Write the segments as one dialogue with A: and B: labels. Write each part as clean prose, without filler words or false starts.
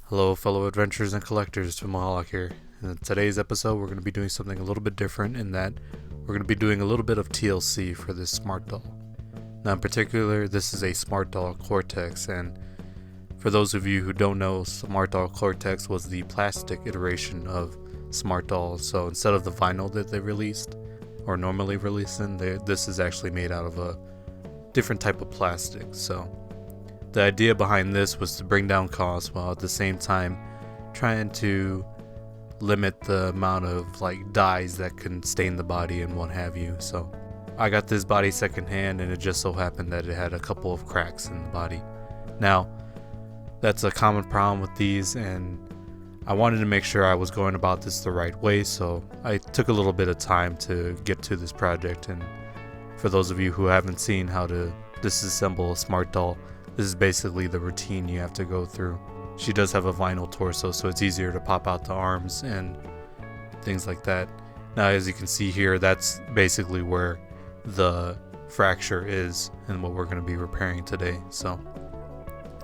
A: Hello, fellow adventurers and collectors. Filmaholic here. In today's episode, we're going to be doing something a little bit different in that we're going to be doing a little bit of TLC for this smart doll. Now, in particular, this is a smart doll Cortex, and for those of you who don't know, smart doll Cortex was the plastic iteration of smart dolls. So instead of the vinyl that they released or normally released in, this is actually made out of a different type of plastic. So the idea behind this was to bring down costs while at the same time trying to limit the amount of dyes that can stain the body and what have you. So I got this body secondhand, and it just so happened that it had a couple of cracks in the body. Now, that's a common problem with these, and I wanted to make sure I was going about this the right way, so I took a little bit of time to get to this project. And for those of you who haven't seen how to disassemble a smart doll, this is basically the routine you have to go through. She does have a vinyl torso, so it's easier to pop out the arms and things like that. Now, as you can see here, that's basically where the fracture is and what we're going to be repairing today. So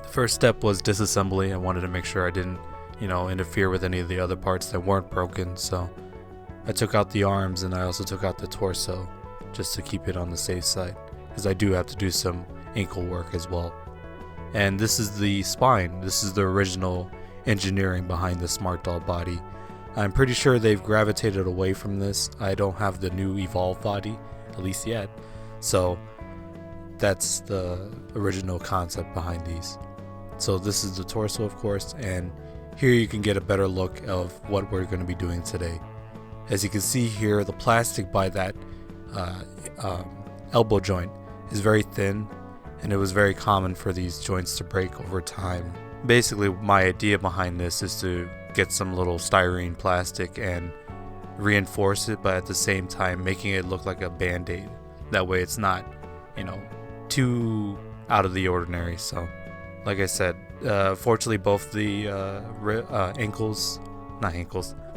A: the first step was disassembly. I wanted to make sure I didn't, interfere with any of the other parts that weren't broken. So I took out the arms, and I also took out the torso just to keep it on the safe side, because I do have to do some ankle work as well. And this is the spine. This is the original engineering behind the smart doll body. I'm pretty sure they've gravitated away from this. I don't have the new evolved body, at least yet. So that's the original concept behind these. So this is the torso, of course, and here you can get a better look of what we're going to be doing today. As you can see here, the plastic by that elbow joint is very thin, and it was very common for these joints to break over time. Basically, my idea behind this is to get some little styrene plastic and reinforce it, but at the same time making it look like a band-aid. That way it's not, too out of the ordinary. So, like I said, fortunately both the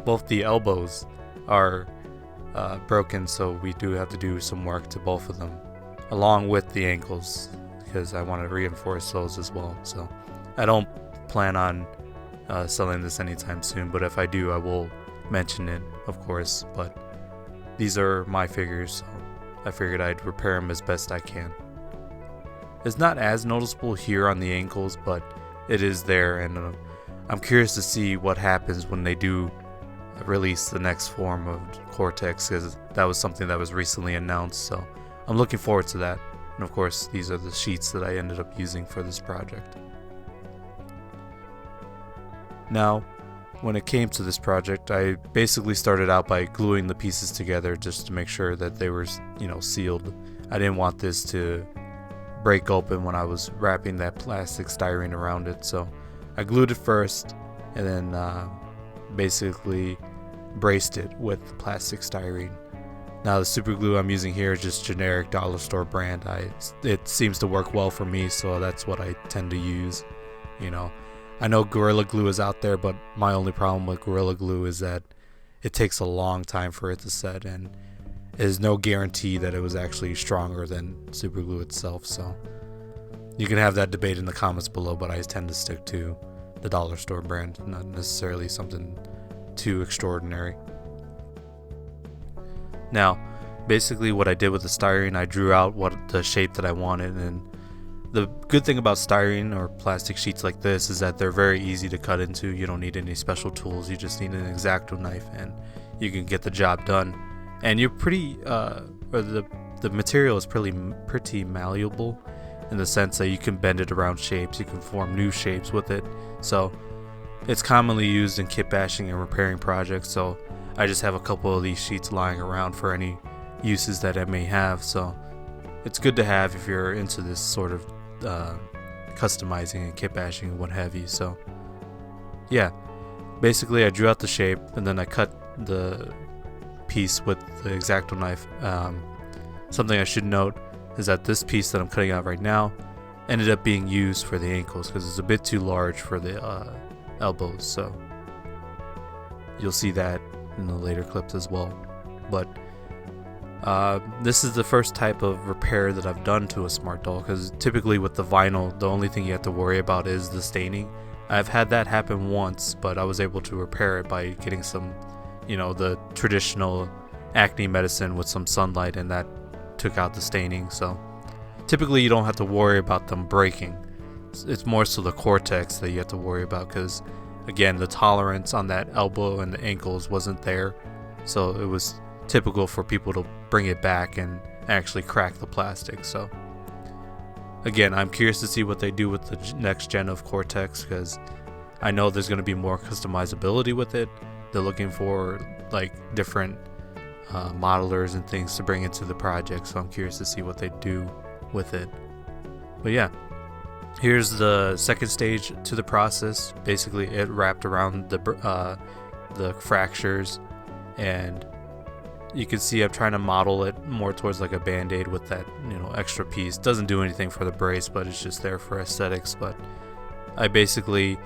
A: both the elbows are broken, so we do have to do some work to both of them, along with the ankles, because I want to reinforce those as well. So I don't plan on selling this anytime soon, but if I do, I will mention it, of course. But these are my figures, so I figured I'd repair them as best I can. It's not as noticeable here on the ankles, but it is there, and I'm curious to see what happens when they do release the next form of Cortex, because that was something that was recently announced, so I'm looking forward to that. And of course, these are the sheets that I ended up using for this project. Now, when it came to this project, I basically started out by gluing the pieces together just to make sure that they were, sealed. I didn't want this to break open when I was wrapping that plastic styrene around it, so I glued it first, and then basically braced it with the plastic styrene. Now, the super glue I'm using here is just generic dollar store brand. It seems to work well for me, so that's what I tend to use. I know Gorilla Glue is out there, but my only problem with Gorilla Glue is that it takes a long time for it to set, and there's no guarantee that it was actually stronger than super glue itself. So you can have that debate in the comments below, but I tend to stick to the dollar store brand, not necessarily something too extraordinary. Now, basically what I did with the styrene, I drew out the shape that I wanted, and the good thing about styrene or plastic sheets like this is that they're very easy to cut into. You don't need any special tools. You just need an X-Acto knife, and you can get the job done. And you're the material is pretty malleable, in the sense that you can bend it around shapes. You can form new shapes with it. So it's commonly used in kit bashing and repairing projects. So I just have a couple of these sheets lying around for any uses that I may have. So it's good to have if you're into this sort of customizing and kit bashing and what have you. So yeah, basically I drew out the shape, and then I cut the piece with the X-Acto knife. Something I should note is that this piece that I'm cutting out right now ended up being used for the ankles, because it's a bit too large for the elbows. So you'll see that in the later clips as well. But this is the first type of repair that I've done to a smart doll, because typically with the vinyl, the only thing you have to worry about is the staining. I've had that happen once, but I was able to repair it by getting some, the traditional acne medicine with some sunlight, and that took out the staining. So typically you don't have to worry about them breaking. It's more so the Cortex that you have to worry about, because again, the tolerance on that elbow and the ankles wasn't there, so it was typical for people to bring it back and actually crack the plastic. So again, I'm curious to see what they do with the next gen of Cortex, because I know there's going to be more customizability with it. They're looking for like different modelers and things to bring into the project, so I'm curious to see what they do with it. But yeah, here's the second stage to the process. Basically, it wrapped around the fractures, and you can see I'm trying to model it more towards like a band-aid with that extra piece. Doesn't do anything for the brace, but it's just there for aesthetics. But I basically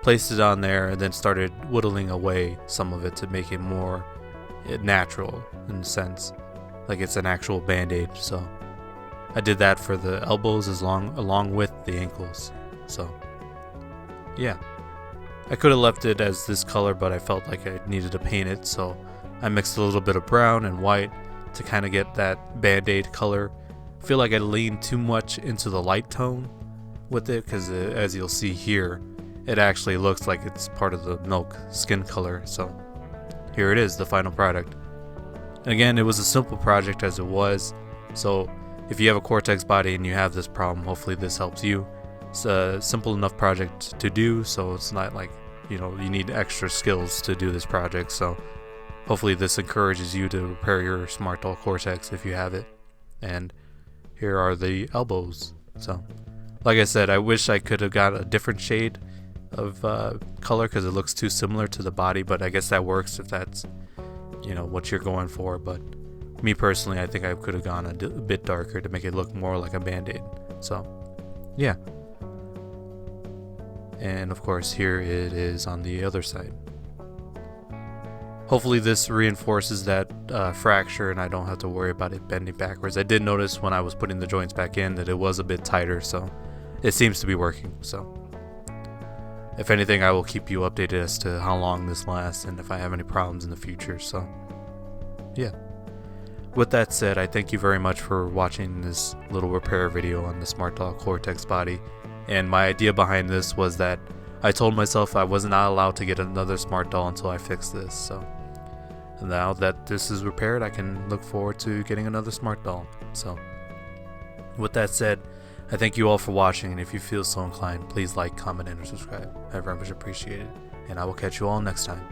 A: placed it on there and then started whittling away some of it to make it more natural, in a sense, like it's an actual band-aid. So I did that for the elbows along with the ankles. So yeah, I could have left it as this color, but I felt like I needed to paint it, so I mixed a little bit of brown and white to kind of get that band-aid color. I feel like I leaned too much into the light tone with it, because as you'll see here, it actually looks like it's part of the milk skin color. So here it is, the final product. Again, it was a simple project as it was, so if you have a Cortex body and you have this problem, hopefully this helps you. It's a simple enough project to do, so it's not like you need extra skills to do this project. So hopefully this encourages you to repair your Smart Doll Cortex if you have it. And here are the elbows. So like I said, I wish I could have got a different shade of color, because it looks too similar to the body, but I guess that works if that's what you're going for. But me personally, I think I could have gone a bit darker to make it look more like a band-aid. So yeah, and of course here it is on the other side. Hopefully this reinforces that fracture and I don't have to worry about it bending backwards. I did notice when I was putting the joints back in that it was a bit tighter, so it seems to be working. So if anything, I will keep you updated as to how long this lasts and if I have any problems in the future. So yeah, with that said, I thank you very much for watching this little repair video on the Smart Doll Cortex body. And my idea behind this was that I told myself I was not allowed to get another Smart Doll until I fixed this. So now that this is repaired, I can look forward to getting another Smart Doll. So with that said, I thank you all for watching, and if you feel so inclined, please like, comment, and subscribe. I very much appreciate it, and I will catch you all next time.